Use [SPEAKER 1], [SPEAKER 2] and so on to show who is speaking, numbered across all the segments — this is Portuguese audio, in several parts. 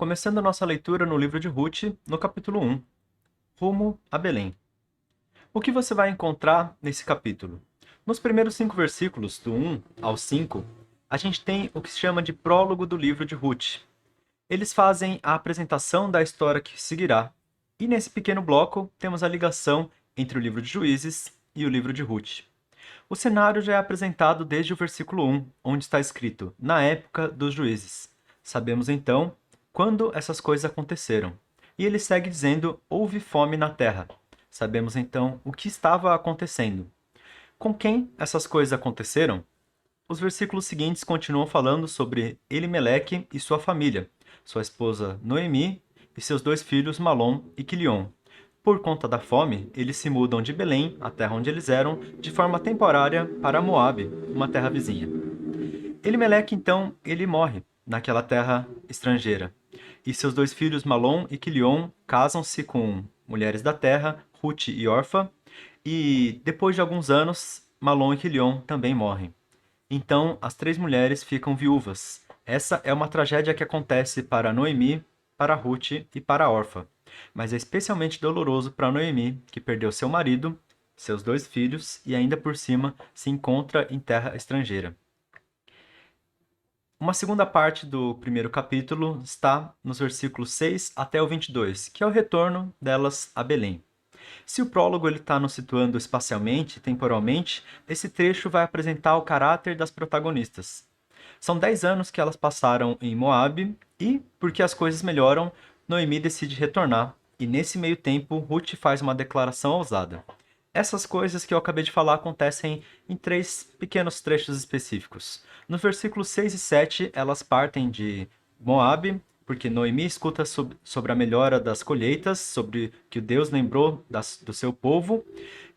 [SPEAKER 1] Começando a nossa leitura no livro de Ruth, no capítulo 1, Rumo a Belém. O que você vai encontrar nesse capítulo? Nos primeiros 5 versículos, do 1 ao 5, a gente tem o que se chama de prólogo do livro de Ruth. Eles fazem a apresentação da história que seguirá, e nesse pequeno bloco temos a ligação entre o livro de Juízes e o livro de Ruth. O cenário já é apresentado desde o versículo 1, onde está escrito, na época dos juízes. Sabemos então quando essas coisas aconteceram. E ele segue dizendo, houve fome na terra. Sabemos então o que estava acontecendo. Com quem essas coisas aconteceram? Os versículos seguintes continuam falando sobre Elimeleque e sua família, sua esposa Noemi e seus 2 filhos Malom e Quilion. Por conta da fome, eles se mudam de Belém, a terra onde eles eram, de forma temporária para Moabe, uma terra vizinha. Elimeleque, então, ele morre naquela terra estrangeira. E seus 2 filhos, Malom e Quilion, casam-se com mulheres da terra, Ruth e Orfa, e depois de alguns anos, Malom e Quilion também morrem. Então, as 3 mulheres ficam viúvas. Essa é uma tragédia que acontece para Noemi, para Ruth e para Orfa. Mas é especialmente doloroso para Noemi, que perdeu seu marido, seus 2 filhos e ainda por cima se encontra em terra estrangeira. Uma segunda parte do primeiro capítulo está nos versículos 6 até o 22, que é o retorno delas a Belém. Se o prólogo está nos situando espacialmente e temporalmente, esse trecho vai apresentar o caráter das protagonistas. São 10 anos que elas passaram em Moabe e, porque as coisas melhoram, Noemi decide retornar, e nesse meio tempo Ruth faz uma declaração ousada. Essas coisas que eu acabei de falar acontecem em 3 pequenos trechos específicos. Nos versículos 6 e 7, elas partem de Moabe, porque Noemi escuta sobre a melhora das colheitas, sobre que Deus lembrou do seu povo,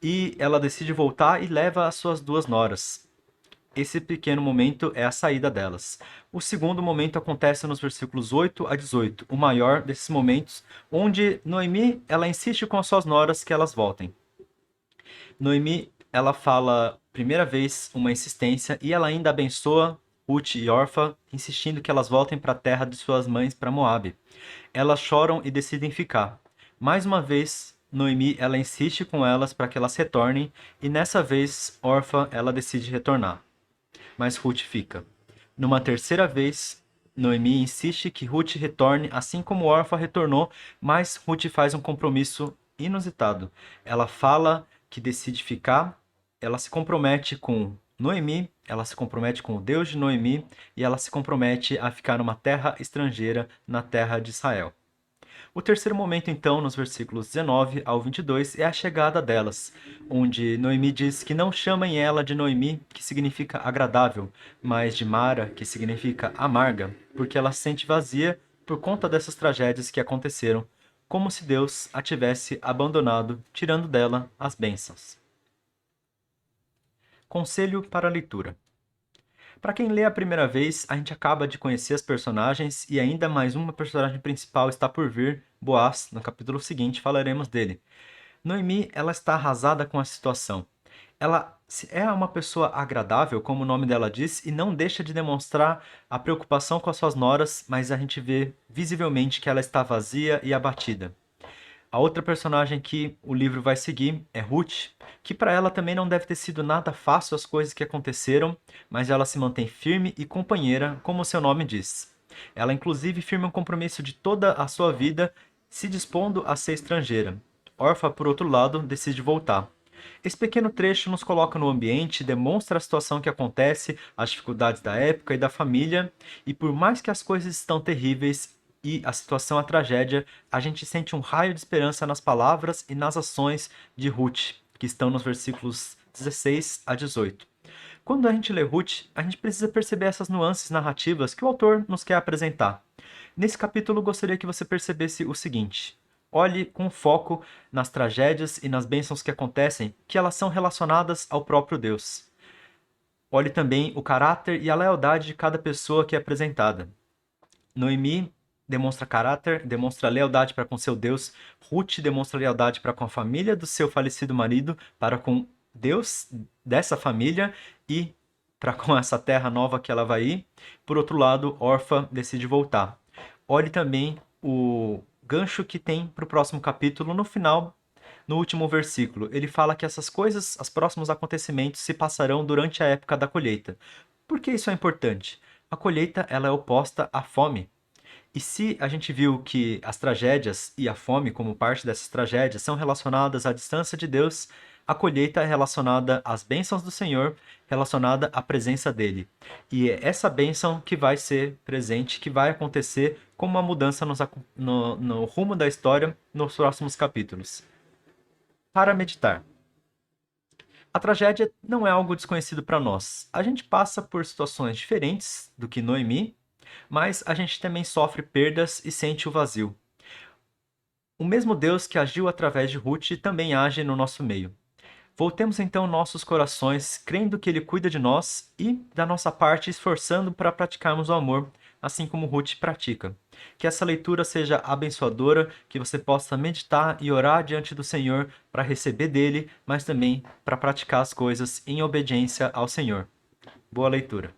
[SPEAKER 1] e ela decide voltar e leva as suas 2 noras. Esse pequeno momento é a saída delas. O segundo momento acontece nos versículos 8 a 18, o maior desses momentos, onde Noemi ela insiste com as suas noras que elas voltem. Noemi, ela fala, primeira vez, uma insistência e ela ainda abençoa Ruth e Orfa, insistindo que elas voltem para a terra de suas mães, para Moabe. Elas choram e decidem ficar. Mais uma vez, Noemi, ela insiste com elas para que elas retornem e nessa vez, Orfa, ela decide retornar. Mas Ruth fica. Numa terceira vez, Noemi insiste que Ruth retorne, assim como Orfa retornou, mas Ruth faz um compromisso inusitado. Ela fala que decide ficar, ela se compromete com Noemi, ela se compromete com o Deus de Noemi e ela se compromete a ficar numa terra estrangeira, na terra de Israel. O terceiro momento, então, nos versículos 19 ao 22, é a chegada delas, onde Noemi diz que não chamem ela de Noemi, que significa agradável, mas de Mara, que significa amarga, porque ela se sente vazia por conta dessas tragédias que aconteceram, como se Deus a tivesse abandonado, tirando dela as bênçãos. Conselho para a leitura. Para quem lê a primeira vez, a gente acaba de conhecer as personagens e ainda mais uma personagem principal está por vir, Boaz. No capítulo seguinte falaremos dele. Noemi, ela está arrasada com a situação. Ela é uma pessoa agradável, como o nome dela diz, e não deixa de demonstrar a preocupação com as suas noras, mas a gente vê visivelmente que ela está vazia e abatida. A outra personagem que o livro vai seguir é Ruth, que para ela também não deve ter sido nada fácil as coisas que aconteceram, mas ela se mantém firme e companheira, como seu nome diz. Ela inclusive firma um compromisso de toda a sua vida, se dispondo a ser estrangeira. Orfa, por outro lado, decide voltar. Esse pequeno trecho nos coloca no ambiente, demonstra a situação que acontece, as dificuldades da época e da família, e por mais que as coisas estão terríveis, e a situação, a tragédia, a gente sente um raio de esperança nas palavras e nas ações de Ruth, que estão nos versículos 16 a 18. Quando a gente lê Ruth, a gente precisa perceber essas nuances narrativas que o autor nos quer apresentar. Nesse capítulo, gostaria que você percebesse o seguinte: olhe com foco nas tragédias e nas bênçãos que acontecem, que elas são relacionadas ao próprio Deus. Olhe também o caráter e a lealdade de cada pessoa que é apresentada. Noemi demonstra caráter, demonstra lealdade para com seu Deus. Ruth demonstra lealdade para com a família do seu falecido marido, para com Deus dessa família e para com essa terra nova que ela vai ir. Por outro lado, Orfa decide voltar. Olhe também o gancho que tem para o próximo capítulo no final, no último versículo. Ele fala que essas coisas, os próximos acontecimentos, se passarão durante a época da colheita. Por que isso é importante? A colheita ela é oposta à fome. E se a gente viu que as tragédias e a fome, como parte dessas tragédias, são relacionadas à distância de Deus, a colheita é relacionada às bênçãos do Senhor, relacionada à presença dele. E é essa bênção que vai ser presente, que vai acontecer como uma mudança no rumo da história nos próximos capítulos. Para meditar. A tragédia não é algo desconhecido para nós. A gente passa por situações diferentes do que Noemi, mas a gente também sofre perdas e sente o vazio. O mesmo Deus que agiu através de Ruth também age no nosso meio. Voltemos então nossos corações, crendo que Ele cuida de nós e, da nossa parte, esforçando para praticarmos o amor, assim como Ruth pratica. Que essa leitura seja abençoadora, que você possa meditar e orar diante do Senhor para receber dele, mas também para praticar as coisas em obediência ao Senhor. Boa leitura.